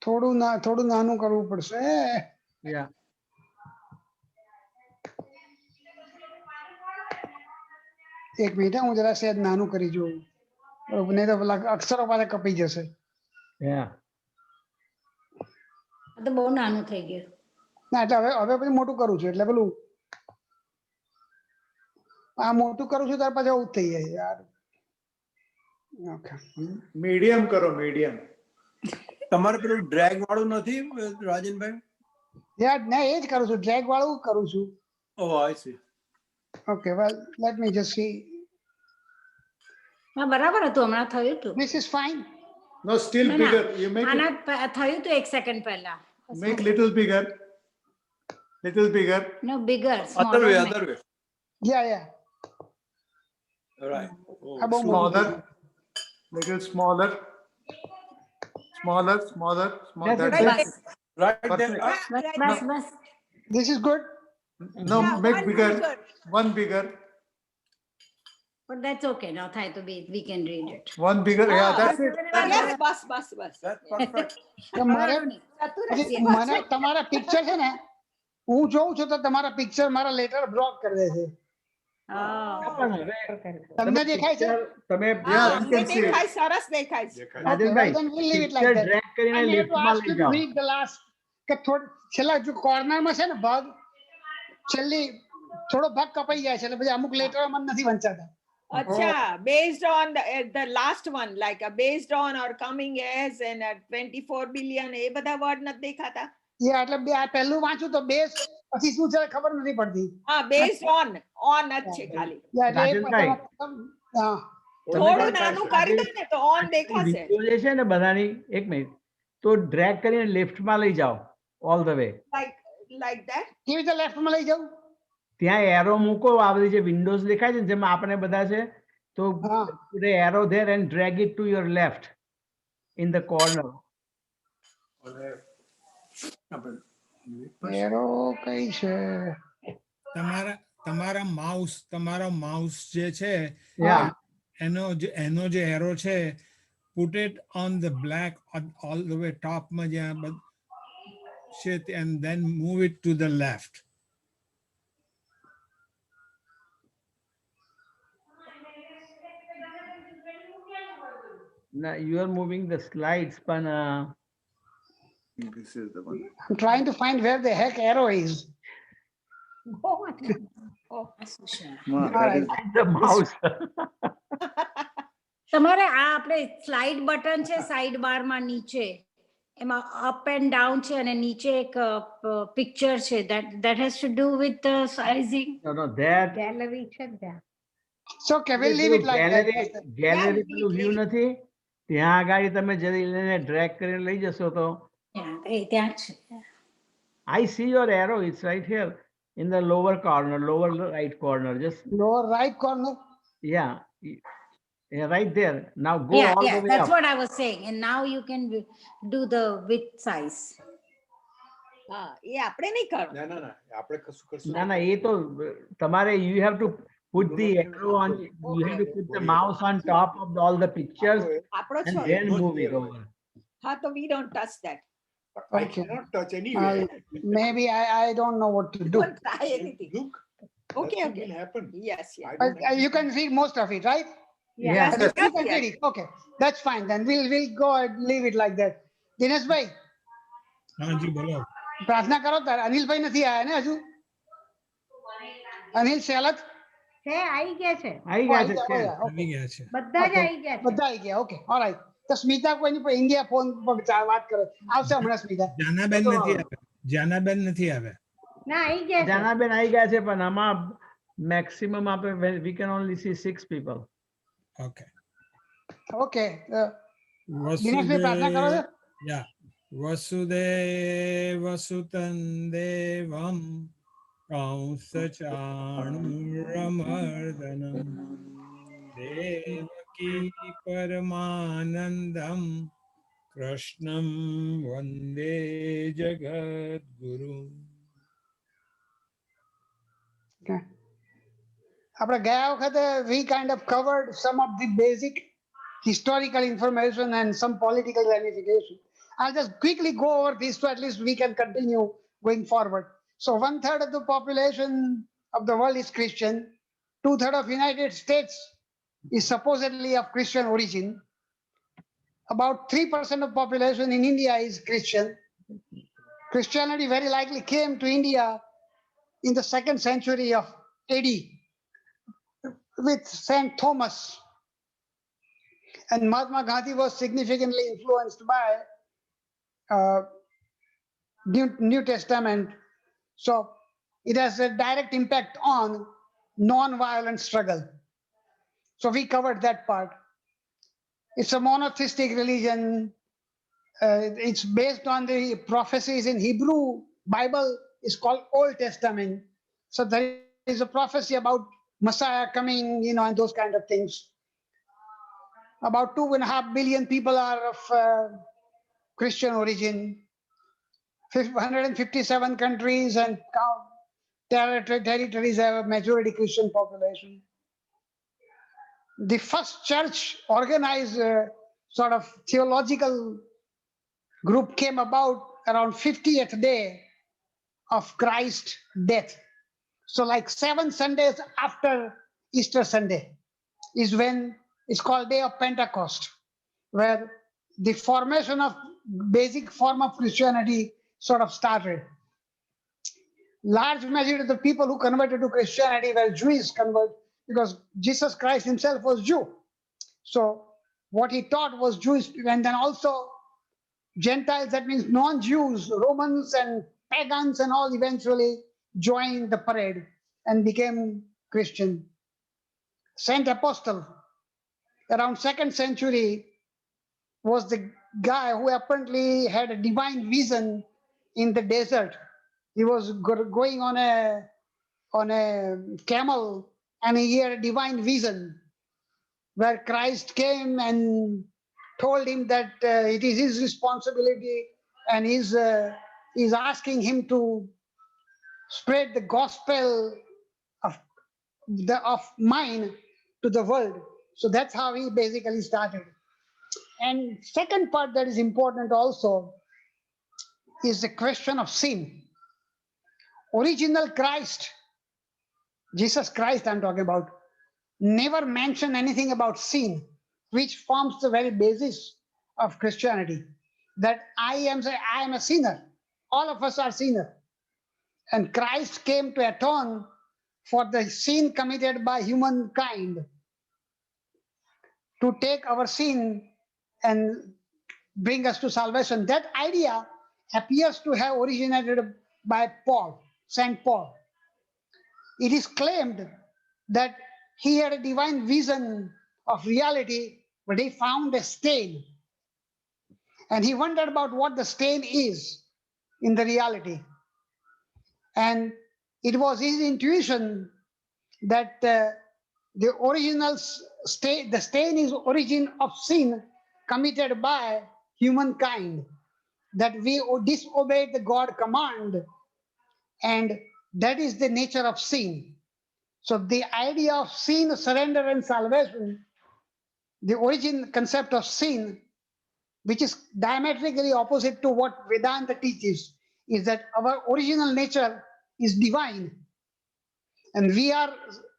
થોડું નાનું કરવું પડશે. Yeah. એક મિનિટ હું જરા સહેજ નાનું કરી જોઉં. બરોબર, નહીં તો પેલા અક્ષરો પાછા કપાઈ જશે. Yeah. આ તો બહુ નાનું થઈ ગયું. ના એટલે હવે પછી મોટું કરું છું એટલે પેલું આ મોટું કરું છું ત્યાર પછી આવું જ થઈ જાય યાર. ઓકે મીડિયમ કરો, મીડિયમ. તમારે પેલું ડ્રેગ વાળું નથી રાજનભાઈ? યાર ના એ જ કરું છું, ડ્રેગ વાળું કરું છું. Oh, I see. Okay well let me just C. હા બરાબર હતું, હમણાં થયું હતું. This is fine. No, still ના, bigger. ના, You make it, આના થયું હતું 1 સેકન્ડ પહેલા. make little bigger. Little bigger. No, bigger, Other smaller. way, નહીં. other way. યા Right. Oh, આ બહુ Smaller. મોટું. Little smaller. Smaller, smaller, smaller. That's That's it. it. Bus Right there. Perfect. Bus. This is good. No, Yeah, make one bigger. bigger. One bigger. But that's okay. Now થાય તો we can read it. One bigger. Yeah, that's it. Yes, bus. That's perfect. તો મારે પછી મને તમારા picture છે ને હું જોઉં છું તો તમારા પિક્ચર મારા લેટર બ્લોક કરી દે છે. તમને દેખાય છે? તમે Yeah, હા, you can see it. દેખાય, સરસ દેખાય છે. રાજનભાઈ Then we'll leave it like picture that. drag કરીને I have to લેફ્ટમાં ask લઈ you to જાઓ. read the last કે છેલ્લા જો કોર્નરમાં છે ને ભાગ છેલ્લી થોડો ભાગ કપાઈ જાય છે એટલે પછી અમુક લેટર મને નથી વંચાતા. અચ્છા, based on the last one, like based on or coming as and 24 billion, એ બધા word નથી દેખાતા. એ એટલે બે આ પહેલું વાંચું તો બેઝ પછી શું છે ખબર નથી પડતી. હા, based on જ છે ખાલી. યા એટલે એ રાજનભાઈ. હા થોડું નાનું કરી દો ને તો on દેખાશે. Video જે છે ને બધાની, એક મિનિટ, તો ડ્રેગ કરીને લેફ્ટમાં લઈ જાઓ all the way. Like that. કેવી રીતે લેફ્ટમાં લઈ જાઉં? ત્યાં એરો મૂકો, આ બધી જે વિન્ડોઝ દેખાય છે ને જેમાં આપણે બધા છે, તો હા put a arrow there and drag it to your left in the corner. Arrow કઈ છે? તમારો માઉસ જે છે Yeah. એનો જે એરો છે, put it on the black all the way top માં જ્યાં shit and then move it to the left. Now you are moving the slides, but This is the one. I'm trying to find where the heck arrow is. Oh, That is, the mouse. તમારે આ આપણે slide button છે side બારમાં નીચે, એમાં up and down છે અને નીચે એક પિક્ચર છે that has to do with the sizing. No, that gallery છે ત્યાં. So okay, we'll leave it like that. Gallery પેલું leave વ્યૂ it. નથી, ત્યાં આગળ તમે જઈ લઈને ડ્રેગ કરીને લઈ જશો તો ત્યાં છે. I see your arrow, it's right here in the lower corner, lower right corner, just Lower right corner. yeah, right there. Now go Yeah, all yeah, the way that's up. what I was saying. And now you can do the width size. હા, એ આપણે નહીં કરવું. ના આપણે કશું કરશું. ના એ તો તમારે you have to put the arrow on, you have to put the mouse on top of all the pictures આપણો and choice. then move it over. હા, તો we don't touch that. I cannot touch anyway. Maybe I don't know what to do. Don't try anything. Look. Okay, nothing okay. will happen. Yes, yes. I But don't have you to- can read most of it, right? Yeah. Yes, You yes, can yes. read it. Okay, that's fine. Then we'll go and leave it like that. Dinesh ભાઈ હા જી બોલો. પ્રાર્થના કરો તાર. અનિલ ભાઈ નથી આયા ને હજુ? અનિલ સેલત છે આવી ગયા છે, આવી ગયા છે, છે. આવી ગયા છે. બધા જ આવી ગયા છે. બધા આવી ગયા. Okay alright. તો સ્મિતા કોઈની પર ઇન્ડિયા ફોન પર વાત કરે આવશે હમણાં સ્મિતા. જાનાબેન નથી આવ્યા. જાનાબેન નથી આવ્યા. ના આવી ગયા છે. જાનાબેન આવી ગયા છે પણ આમાં maximum આપણે we can only see 6 people. Okay. Okay Dinesh ભાઈ પ્રાર્થના કરો છો? Yeah. વસુદેવ સુતં દેવં કંસચાણૂરમર્દનમ દેવકી પરમાનંદમ કૃષ્ણં વંદે જગદ્ગુરુમ. Okay. આપણે ગયા વખતે we kind of covered some of the basic historical information and some political ramification. I'll just quickly go over this so at least we can continue going forward. So 1/3 of the population of the world is Christian. 2/3 of United States is supposedly of Christian origin. About 3% of population in India is Christian. Christianity very likely came to India in the 2nd century of AD with Saint Thomas. And Mahatma Gandhi was significantly influenced by New Testament. So it has a direct impact on non-violent struggle. So we covered that part. It's a monotheistic religion. It's based on the prophecies in Hebrew. Bible is called Old Testament. So there is a prophecy about Messiah coming, and those kind of things. About 2.5 billion people are of Christian origin. 157 countries and territories have a majority Christian population. The first church organized sort of theological group came about around 50th day of Christ's death. So like 7 Sundays after Easter Sunday is when it's called Day of Pentecost, where the formation of basic form of Christianity sort of started. Large majority of the people who converted to Christianity were Jewish converts because Jesus Christ himself was Jew. So what he taught was Jewish, and then also Gentiles, that means non-Jews, Romans and pagans and all eventually joined the parade and became Christian. Saint Apostle, around 2nd century, was the guy who apparently had a divine vision in the desert. He was going on a camel and he had a divine vision where Christ came and told him that it is his responsibility and he's asking him to spread the gospel of mine to the world. So that's how he basically started. And second part that is important also is the question of sin. Original Christ, Jesus Christ I'm talking about, never mentioned anything about sin, which forms the very basis of Christianity. That I am a sinner. All of us are sinners. And Christ came to atone for the sin committed by humankind, to take our sin and bring us to salvation. That idea appears to have originated by Paul, St. Paul. It is claimed that he had a divine vision of reality, but he found a stain. And he wondered about what the stain is in the reality. And it was his intuition that the original stain, the stain is origin of sin committed by humankind, that we disobeyed the God command, and that is the nature of sin. So the idea of sin, surrender and salvation, the origin concept of sin, which is diametrically opposite to what Vedanta teaches, is that our original nature is divine. And we are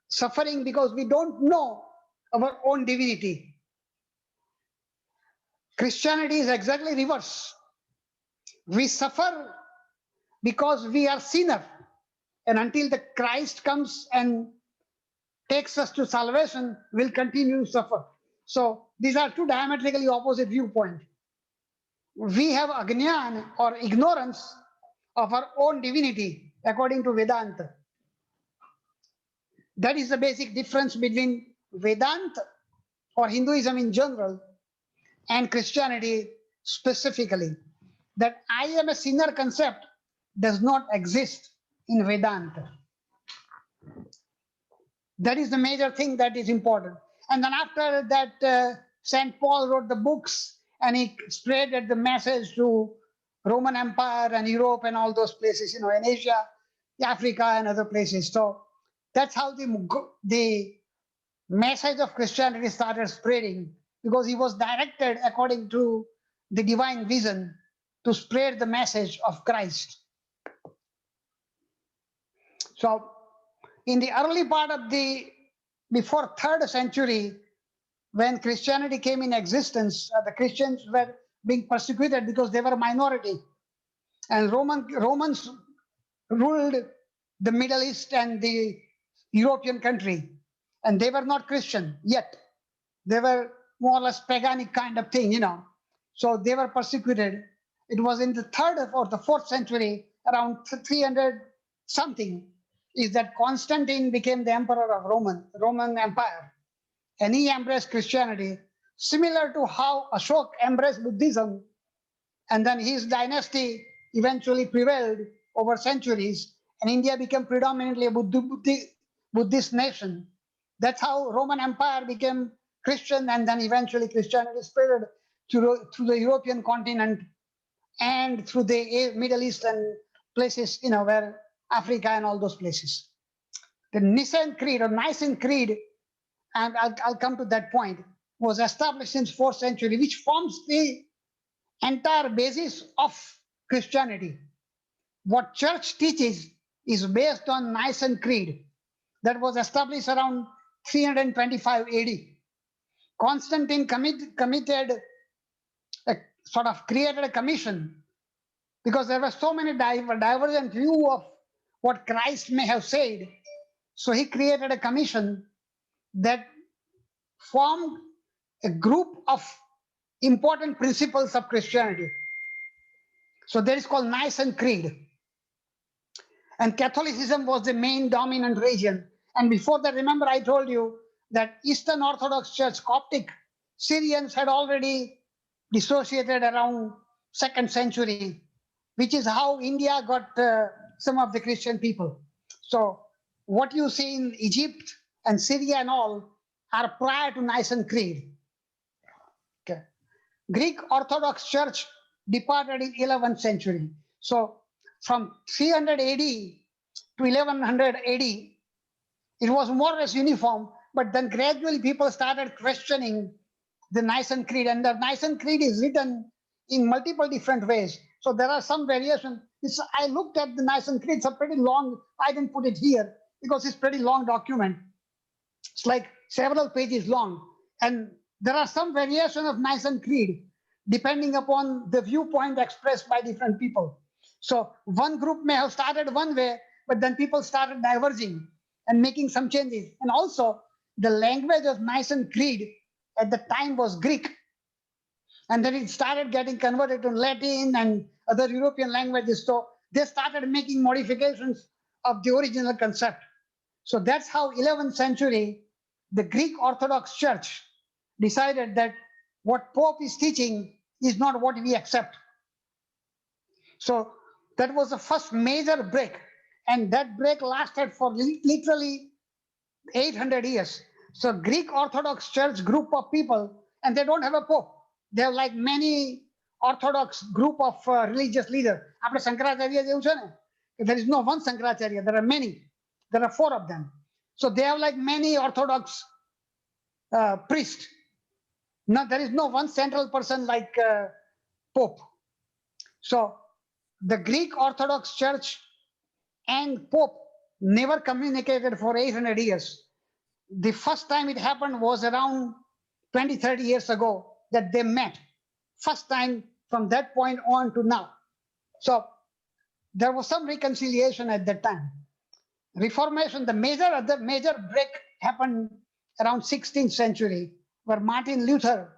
suffering because we don't know our own divinity. Christianity is exactly reverse. We suffer because we are sinner. And until the Christ comes and takes us to salvation, we'll continue to suffer. So these are two diametrically opposite viewpoints. We have agnan or ignorance of our own divinity according to Vedanta. That is the basic difference between Vedanta or Hinduism in general and Christianity specifically. That I am a sinner concept does not exist in Vedanta. That is the major thing that is important. And then after that, St. Paul wrote the books and he spread the message to Roman Empire and Europe and all those places, in Asia, Africa and other places. So that's how the message of Christianity started spreading, because he was directed according to the divine vision to spread the message of Christ. So in the early part of before 3rd century, when Christianity came in existence, the Christians were being persecuted because they were a minority. And Romans ruled the Middle East and the European country. And they were not Christian yet. They were more or less paganic kind of thing, So they were persecuted. It was in the 3rd or the 4th century, around 300 something, is that Constantine became the emperor of Roman Empire. And he embraced Christianity, similar to how Ashok embraced Buddhism. And then his dynasty eventually prevailed over centuries, and India became predominantly a Buddhist nation. That's how Roman Empire became Christian, and then eventually Christianity spread through the European continent and through the Middle Eastern places, where Africa and all those places. The Nicene Creed, and I'll come to that point, was established in 4th century, which forms the entire basis of Christianity. What church teaches is based on Nicene Creed that was established around 325 AD. Constantine created a commission because there were so many divergent view of what Christ may have said. So he created a commission that formed a group of important principles of Christianity. So that is called Nicene Creed. And Catholicism was the main dominant religion. And before that, remember I told you that Eastern Orthodox Church, Coptic Syrians had already dissociated around 2nd century, which is how India got some of the Christian people. So what you see in Egypt and Syria and all are prior to Nicene Creed. Okay. Greek Orthodox Church departed in 11th century. So from 300 AD to 1100 AD, it was more or less uniform, but then gradually people started questioning the Nicene Creed, and the Nicene Creed is written in multiple different ways. So there are some variations. I looked at the Nicene Creed, it's a pretty long, I didn't put it here because it's a pretty long document. It's like several pages long. And there are some variation of Nicene Creed depending upon the viewpoint expressed by different people. So one group may have started one way, but then people started diverging and making some changes. And also the language of Nicene Creed at the time was Greek. And then it started getting converted to Latin and other European languages. So they started making modifications of the original concept. So that's how 11th century, the Greek Orthodox Church decided that what Pope is teaching is not what we accept. So that was the first major break. And that break lasted for literally 800 years. So Greek Orthodox Church group of people, and they don't have a Pope. They have like many Orthodox group of religious leaders. There is no one Sankaracharya, there are many. There are 4 of them. So they have like many Orthodox priests. Now there is no one central person like Pope. So the Greek Orthodox Church and Pope never communicated for 800 years. The first time it happened was around 20, 30 years ago that they met. First time from that point on to now. So there was some reconciliation at that time. Reformation, the major break happened around 16th century, where Martin Luther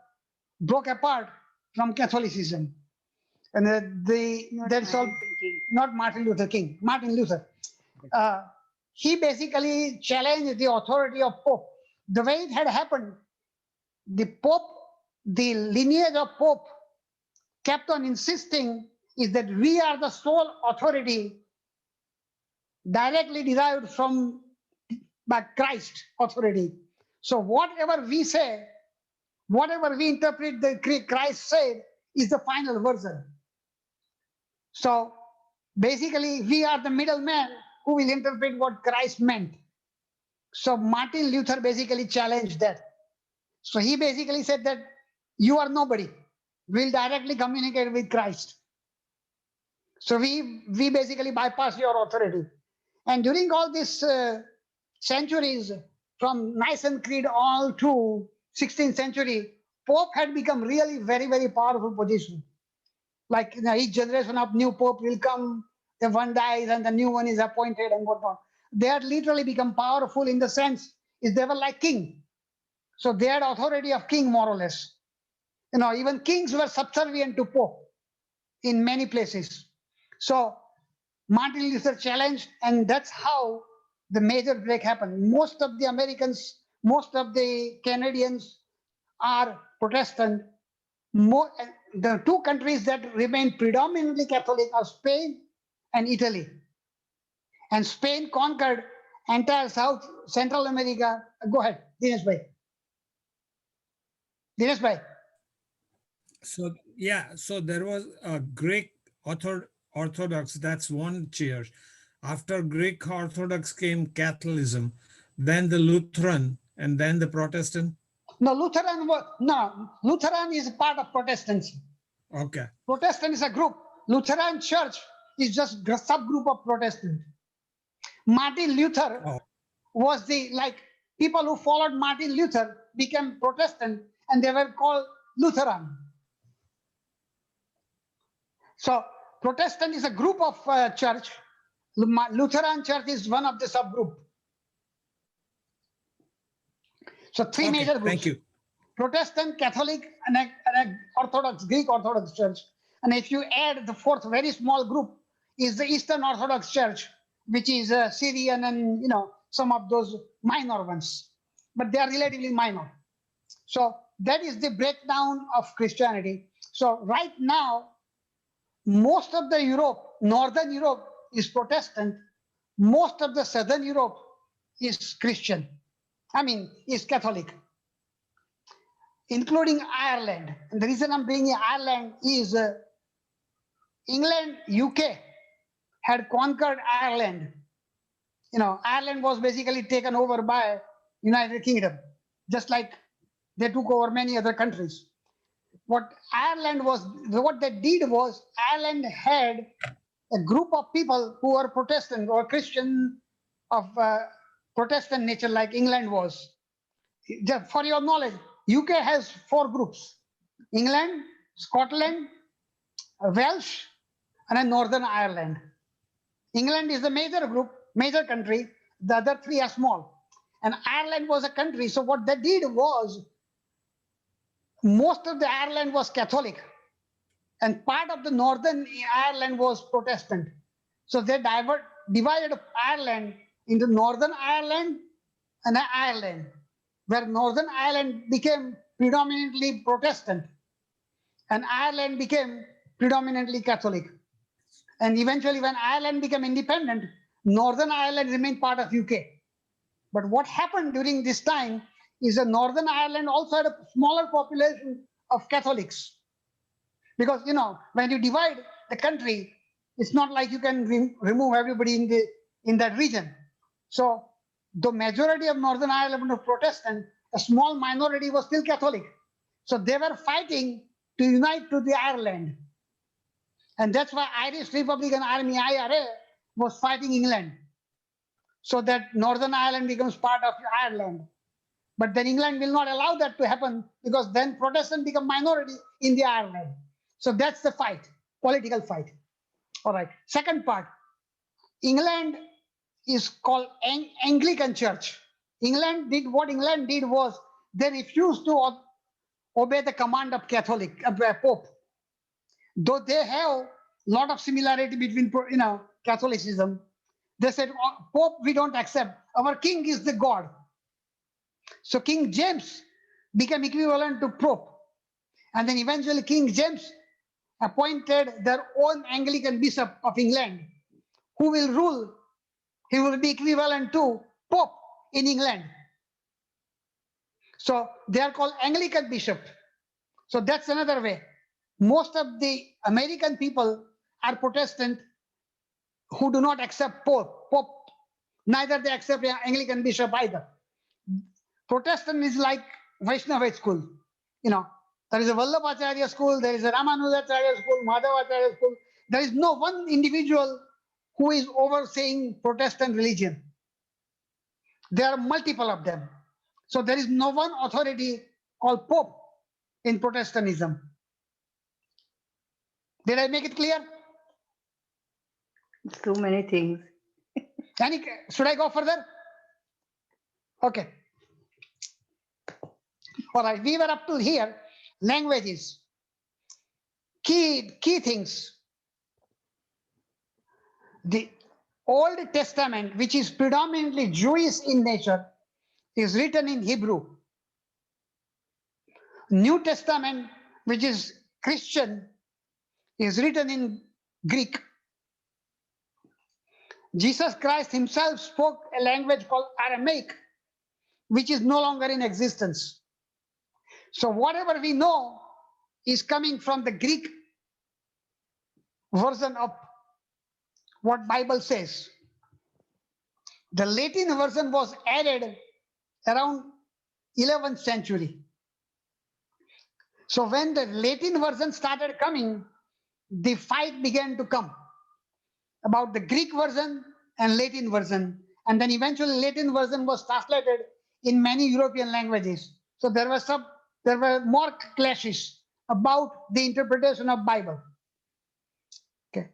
broke apart from Catholicism. And that's all, not Martin Luther King, Martin Luther. He basically challenged the authority of Pope. The way it had happened, the Pope, the lineage of Pope kept on insisting is that we are the sole authority directly derived from by Christ authority. So whatever we say, whatever we interpret the Christ said is the final version. So basically we are the middleman who will interpret what Christ meant. So Martin Luther basically challenged that. So he basically said that you are nobody. We'll directly communicate with Christ. So we basically bypass your authority. And during all these centuries, from Nicene Creed all to 16th century, Pope had become really very, very powerful position. Like each generation of new Pope will come, the one dies and the new one is appointed and whatnot. They had literally become powerful in the sense is they were like king. So they had authority of king more or less. Even kings were subservient to Pope in many places. So Martin Luther challenged, and that's how the major break happened. Most of the Americans, most of the Canadians are Protestant. The two countries that remain predominantly Catholic are Spain and Italy. And Spain conquered entire South Central America. Go ahead, Dinesh Bhai. Dinesh Bhai. So yeah, so there was a Greek Orthodox, that's one church. After Greek Orthodox came Catholicism, then the Lutheran, and then the Protestant. No, Lutheran is part of Protestancy. Okay. Protestant is a group. Lutheran Church is just a subgroup of Protestant. Martin Luther Oh. was people who followed Martin Luther became Protestant and they were called Lutheran. So Protestant is a group of church. Lutheran Church is one of the subgroup. So three Okay, major groups. thank you. Protestant, Catholic, and a Orthodox, Greek Orthodox Church. And if you add the fourth very small group is the Eastern Orthodox Church, which is Syrian and some of those minor ones, but they are relatively minor. So that is the breakdown of Christianity. So right now, most of the Northern Europe is Protestant. Most of the Southern Europe is Christian. Is Catholic, including Ireland. And the reason I'm bringing Ireland is England, UK had conquered Ireland. Ireland was basically taken over by United Kingdom, just like they took over many other countries. What they did was Ireland had a group of people who were Protestant or Christian of Protestant nature, like England was. Just for your knowledge, UK has 4 groups: England, Scotland, Welsh, and then Northern Ireland. England is the major country. The other 3 are small. And Ireland was a country. So what they did was, most of the Ireland was Catholic, and part of the Northern Ireland was Protestant. So they divided Ireland into Northern Ireland and Ireland, where Northern Ireland became predominantly Protestant and Ireland became predominantly Catholic. And eventually, when Ireland became independent, Northern Ireland remained part of UK. But what happened during this time is that Northern Ireland also had a smaller population of Catholics. Because, when you divide the country, it's not like you can remove everybody in that region. So the majority of Northern Ireland was Protestant, a small minority was still Catholic. So they were fighting to unite to the Ireland. And that's why Irish Republican Army, IRA, was fighting England, so that Northern Ireland becomes part of Ireland. But then England will not allow that to happen, because then Protestant become minority in the Ireland. So that's the fight, political fight. All right. Second part, England is called Anglican Church. What England did was they refused to obey the command of Pope. Though they have a lot of similarity between Catholicism, they said, Pope we don't accept. Our king is the God. So King James became equivalent to Pope. And then eventually King James appointed their own Anglican bishop of England, who will rule. He will be equivalent to Pope in England. So they are called Anglican bishop. So that's another way. Most of the American people are Protestant who do not accept Pope. Neither they accept the Anglican bishop either. Protestant is like Vaishnavite school. There is a Vallabhacharya school, there is a Ramanujacharya school, Madhavacharya school. there is no one individual who is overseeing Protestant religion. There are multiple of them. So there is no one authority called Pope in Protestantism. Did I make it clear? So many things. Should I go further? Okay. All right, we were up to here. Languages. Key things. The Old Testament, which is predominantly Jewish in nature, is written in Hebrew. New Testament, which is Christian, is written in Greek. Jesus Christ himself spoke a language called Aramaic, which is no longer in existence. So whatever we know is coming from the Greek version of what Bible says. The Latin version was added around 11th century. So when the Latin version started coming, the fight began to come about the Greek version and Latin version. And then eventually Latin version was translated in many European languages. So there were more clashes about the interpretation of Bible. Okay.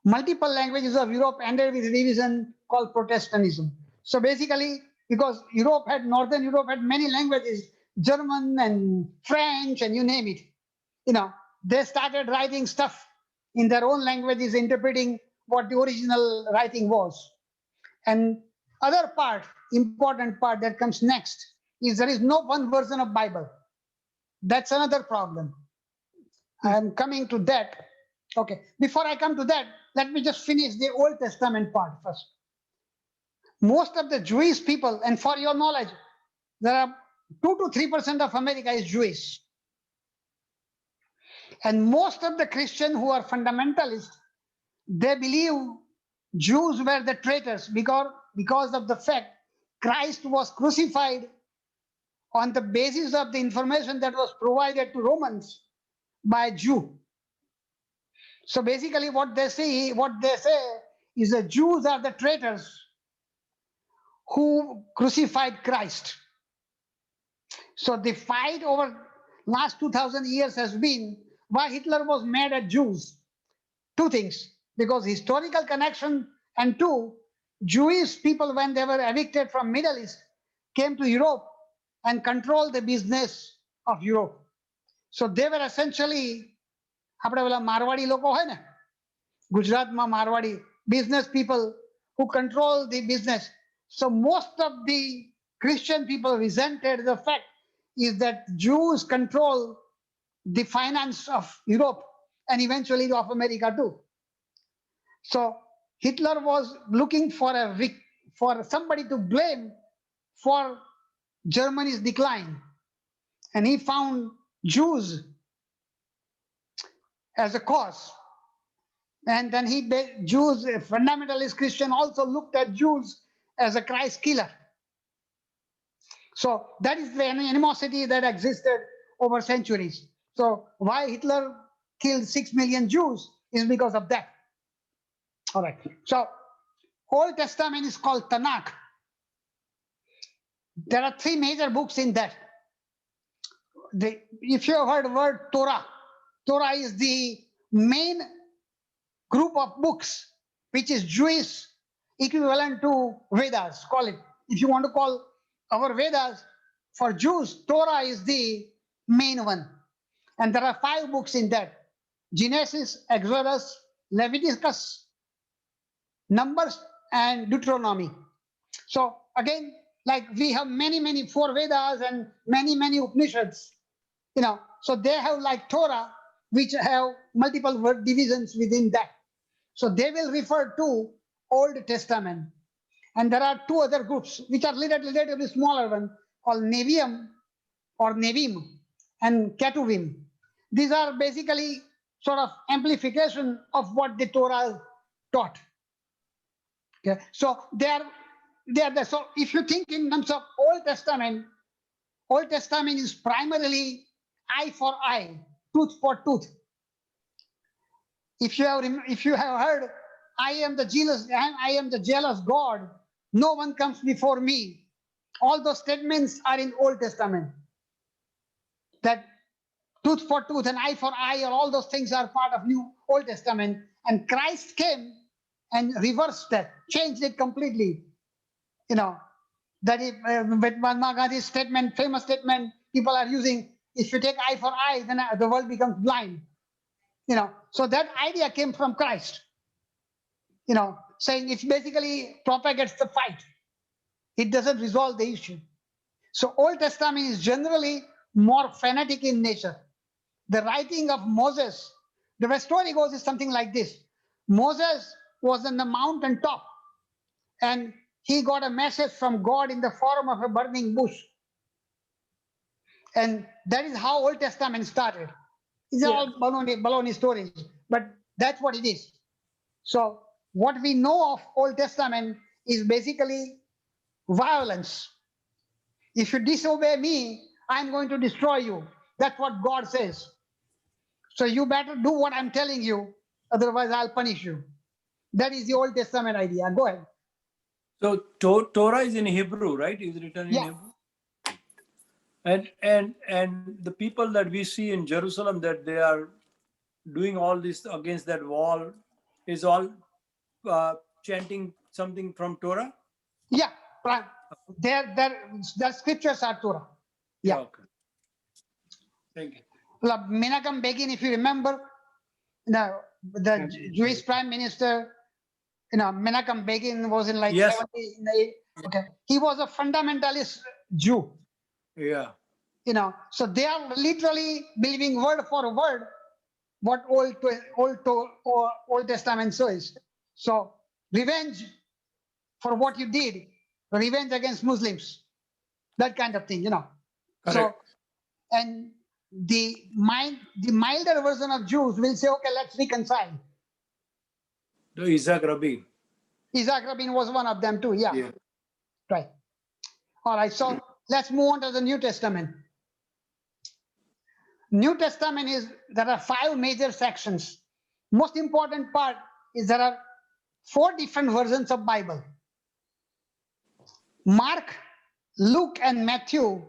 Multiple languages of Europe ended with a division called Protestantism. So basically, because Northern Europe had many languages, German and French and you name it, they started writing stuff in their own languages, interpreting what the original writing was. And other important part that comes next is there is no one version of Bible. That's another problem. I am coming to that. Okay, before I come to that, let me just finish the Old Testament part first. Most of the Jewish people, and for your knowledge, there are 2 to 3% of America is Jewish. And most of the Christians who are fundamentalists, they believe Jews were the traitors because of the fact Christ was crucified on the basis of the information that was provided to Romans by a Jew. So basically what they say is the Jews are the traitors who crucified Christ. So the fight over last 2000 years has been why Hitler was mad at Jews. Two things, because historical connection, and two, Jewish people when they were evicted from Middle East came to Europe and controlled the business of Europe. So they were essentially આપણે પેલા મારવાડી લોકો હોય ને ગુજરાતમાં Marwari business people who control the business. So most of the Christian people resented the fact is that Jews control the finance of Europe and eventually of America too. So Hitler was looking for somebody to blame for Germany's decline, and he found Jews as a cause. And then Jews, fundamentalist Christian, also looked at Jews as a Christ killer. So that is the animosity that existed over centuries. So why Hitler killed 6 million Jews is because of that. All right. So Old Testament is called Tanakh. There are 3 major books in that. If you have heard the word Torah, Torah is the main group of books which is Jewish equivalent to Vedas, call it. If you want to call our Vedas, for Jews, Torah is the main one. And there are 5 books in that: Genesis, Exodus, Leviticus, Numbers, and Deuteronomy. So again, like we have many 4 Vedas and many Upanishads, so they have like Torah, which have multiple word divisions within that. So they will refer to Old Testament. And there are 2 other groups which are relatively smaller one called Neviim or Nevim and Ketuvim. These are basically sort of amplification of what the Torah taught. Okay, so they are there. So if you think in terms of Old Testament is primarily eye for eye, tooth for tooth. if you have heard, I am the jealous God, no one comes before me. All those statements are in Old Testament. That tooth for tooth and eye for eye, or all those things are part of New Old Testament. And Christ came and reversed that, changed it completely. You know, that is with Mahatma Gandhi's statement, famous statement people are using, if you take eye for eye, then the world becomes blind. You know, so that idea came from Christ. You know, saying it basically propagates the fight. It doesn't resolve the issue. So Old Testament is generally more fanatic in nature. The writing of Moses, the way story goes is something like this. Moses was on the mountain top and he got a message from God in the form of a burning bush. And that is how Old Testament started. These are all baloney stories, but that's what it is. So what we know of Old Testament is basically violence. If you disobey me, I'm going to destroy you. That's what God says. So you better do what I'm telling you, otherwise I'll punish you. That is the Old Testament idea. Go ahead. So Torah is in Hebrew, right? Is written in Yeah. Hebrew. And the people that we see in Jerusalem that they are doing all this against that wall is all chanting something from Torah. Yeah, right. Their scriptures are Torah. Yeah. Okay. Thank you. Well, Menachem Begin, if you remember, the Jewish Prime Minister, Menachem Begin was in like Yes. 70s. Okay, he was a fundamentalist Jew. Yeah. So they are literally believing word for word what Old Testament says. So revenge for what you did, revenge against Muslims, that kind of thing, So, Correct. and the milder version of Jews will say, okay, let's reconcile. The Isaac Rabin. Isaac Rabin was one of them too. Yeah. Yeah. Right. All right. So let's move on to the New Testament. New Testament there are 5 major sections. Most important part is there are 4 different versions of Bible. Mark, Luke, and Matthew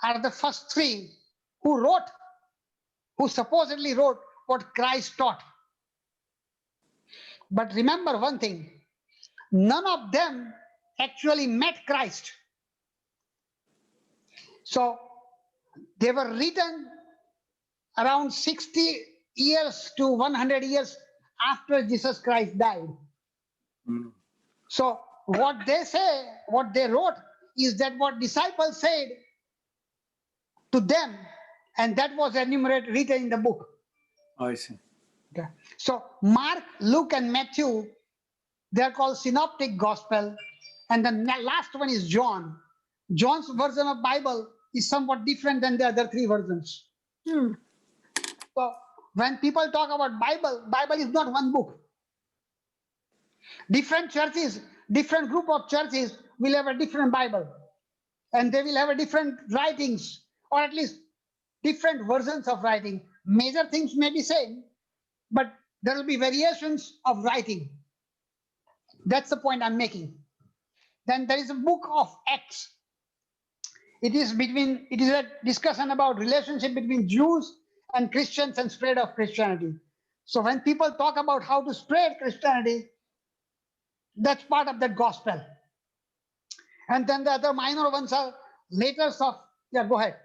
are the first 3 who supposedly wrote what Christ taught. But remember one thing, none of them actually met Christ. So they were written around 60 years to 100 years after Jesus Christ died. Mm. So what they say, what they wrote is that what disciples said to them, and that was enumerated, written in the book. I see. Okay. So Mark, Luke, and Matthew, they're called synoptic gospel. And the last one is John. John's version of Bible is somewhat different than the other 3 versions. So when people talk about Bible is not one book. Different churches, different group of churches will have a different Bible. And they will have a different writings, or at least different versions of writing. Major things may be same, but there will be variations of writing. That's the point I'm making. Then there is a book of Acts. It is a discussion about relationship between Jews and Christians and spread of Christianity. So when people talk about how to spread Christianity, that's part of that gospel. And then the other minor ones are letters of, yeah, go ahead.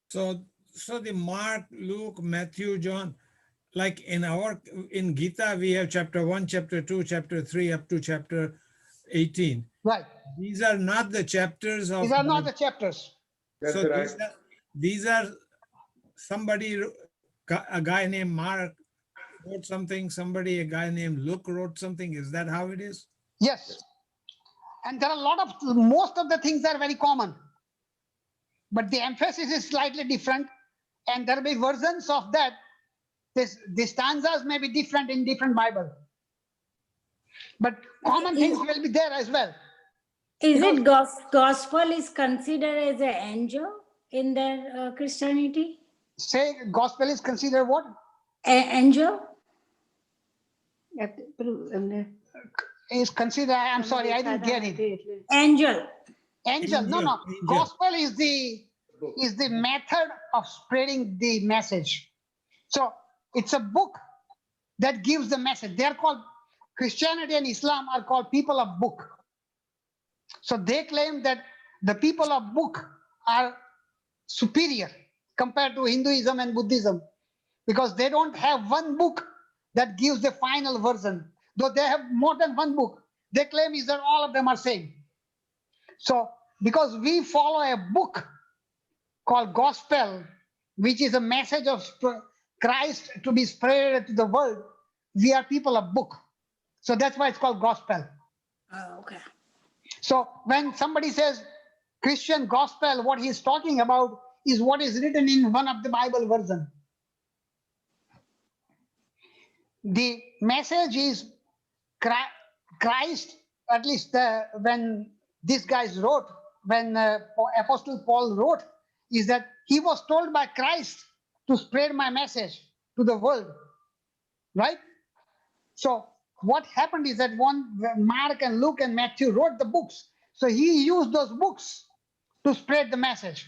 So the Mark, Luke, Matthew, John, like in Gita, we have chapter 1, chapter 2, chapter 3, up to chapter 18. Right. These are not the chapters of. These are not the chapters. That's So right. these are somebody, a guy named Mark wrote something, a guy named Luke wrote something. Is that how it is? Yes. And there are most of the things are very common. But the emphasis is slightly different. And there will be versions of that. The stanzas may be different in different Bible. But common things will be there as well. Is it gospel is considered as an angel in their Christianity? Say gospel is considered what? Angel? is considered, I'm sorry, I didn't get it. Angel. Angel. No, no. Angel. Gospel is the method of spreading the message. So it's a book that gives the message. They're called, Christianity and Islam are called people of book. So they claim that the people of book are superior compared to Hinduism and Buddhism, because they don't have one book that gives the final version. Though they have more than one book, they claim is that all of them are same. So because we follow a book called gospel, which is a message of Christ to be spread to the world, we are people of book. So that's why it's called gospel. Oh, okay. So when somebody says Christian gospel, what he's talking about is what is written in one of the Bible version. The message is Christ, at least when these guys wrote, when Apostle Paul wrote, is that he was told by Christ to spread my message to the world, right? So what happened is that when Mark and Luke and Matthew wrote the books, so he used those books to spread the message.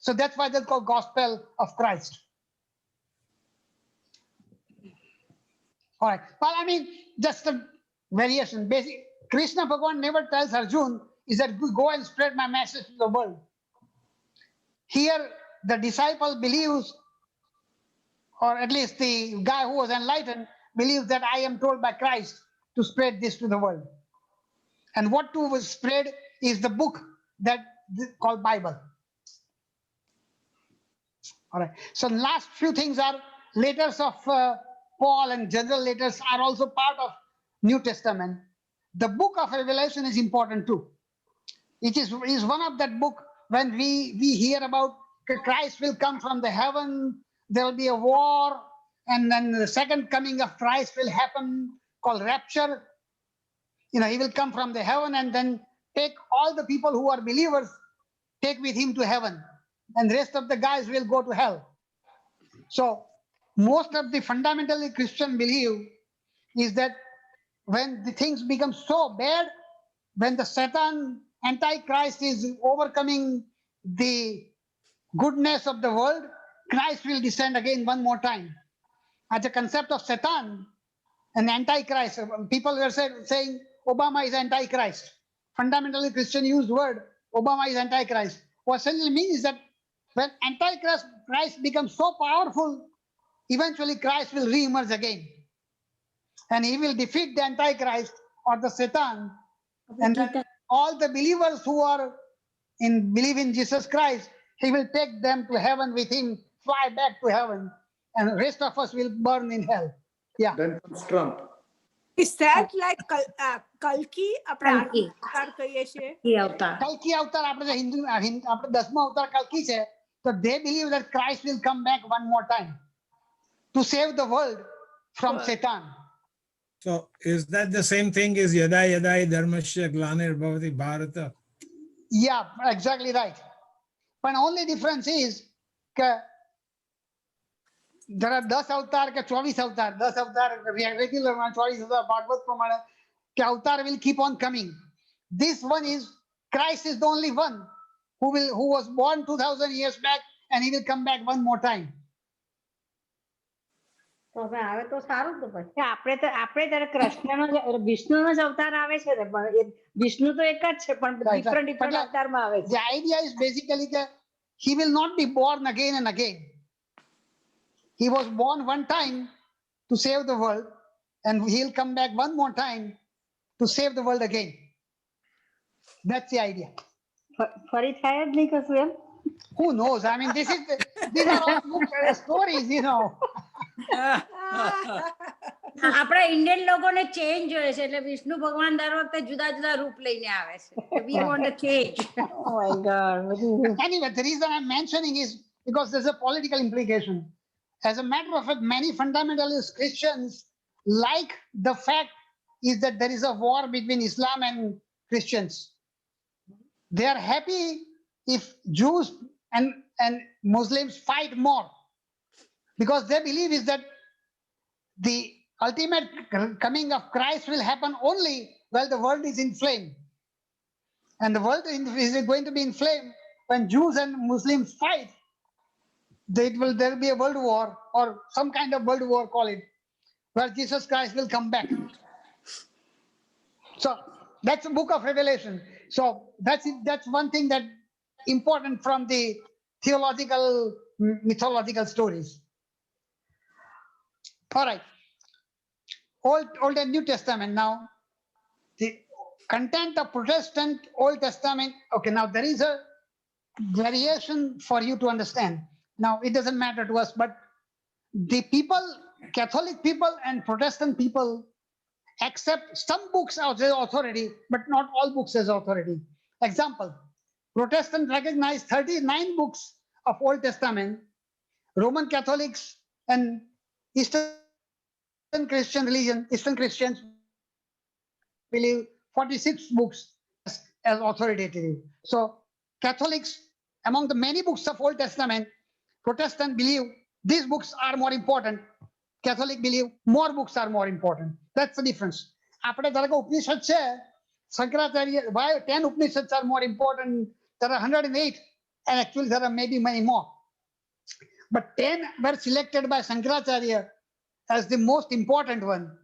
So that's why they're called Gospel of Christ. All right. Well, I mean, just a variation. Basic. Krishna Bhagavan never tells Arjun is that go and spread my message to the world. Here, the disciple believes, or at least the guy who was enlightened believes that I am told by Christ to spread this to the world. And what to spread is the book that called Bible. All right. So last few things are letters of Paul and general letters are also part of New Testament. The book of Revelation is important too. It is one of that book when we hear about Christ will come from the heaven, there will be a war, and then the second coming of Christ will happen, called rapture. You know, he will come from the heaven and then take all the people who are believers, take with him to heaven, and the rest of the guys will go to hell. So most of the fundamentally Christian belief is that when the things become so bad, when the Satan, Antichrist is overcoming the goodness of the world, Christ will descend again one more time. As a concept of Satan and Antichrist, people were saying Obama is Antichrist. Fundamentally Christian used word, Obama is Antichrist. What essentially means is that when Christ becomes so powerful, eventually Christ will re-emerge again. And he will defeat the Antichrist or the Satan. And then all the believers who are believe in Jesus Christ, he will take them to heaven with him, fly back to heaven, and the rest of us will burn in hell. Yeah. Then comes Trump. Is that like Kalki? Kalki. કહીએ છીએ? He avatar. Kalki avatar, આપણે જે હિન્દુ આપણે 10મો અવતાર કલ્કી છે, so they believe that Christ will come back one more time to save the world from Satan. So is that the same thing as Yada Yada Dharmasya Glanir Bhavati Bharata? Yeah, exactly right. But only difference is that there are 10 અવતાર કે 24 અવતાર. 10 અવતાર regular 24 અવતાર ભાગવત પ્રમાણે કે અવતાર will keep on coming. This one is Christ is the only one who was born 2000 years back, and he will come back one more time. તો હવે આવે તો સારું તો પછી આપણે ત્યારે કૃષ્ણનો વિષ્ણુનો જ અવતાર આવે છે ને, પણ વિષ્ણુ તો એક જ છે, પણ ડિફરન્ટ અવતારમાં આવે છે. The idea is basically that he will not be born again and again. He was born one time to save the world, and he'll come back one more time to save the world again. That's the idea. ફરી થાય જ નહીં કશું એમ? Who knows? I mean, these are all stories, you know. આપણા Indian લોકોને change જોઈએ છે, એટલે વિષ્ણુ ભગવાન દર વખતે જુદા જુદા રૂપ લઈને આવે છે. We want to change. Oh my God. Anyway, the reason I'm mentioning is because there's a political implication. As a matter of fact, many fundamentalist Christians like the fact is that there is a war between Islam and Christians. They are happy if Jews and Muslims fight more, because they believe is that the ultimate coming of Christ will happen only while the world is in flame. And the world is going to be in flame when Jews and Muslims fight. There will be a world war or some kind of world war, call it, where Jesus Christ will come back. So that's the book of Revelation. So that's one thing that important from the theological, mythological stories. All right. Old and New Testament now. The content of Protestant Old Testament. Okay, now there is a variation for you to understand. Now it doesn't matter to us, but the people, Catholic people and Protestant people accept some books as authority, but not all books as authority. Example, Protestants recognize 39 books of Old Testament. Roman Catholics and Eastern Christian religion, Eastern Christians believe 46 books as authoritative. So Catholics, among the many books of Old Testament, Protestant believe these books are more important. Catholic believe more books are more important. That's the difference. Apne ધારો કે ઉપનિષદ છે, Shankaracharya, why 10 Upanishads are more important? There are 108, and actually there are maybe many more. But 10 were selected by Shankaracharya as the most important one.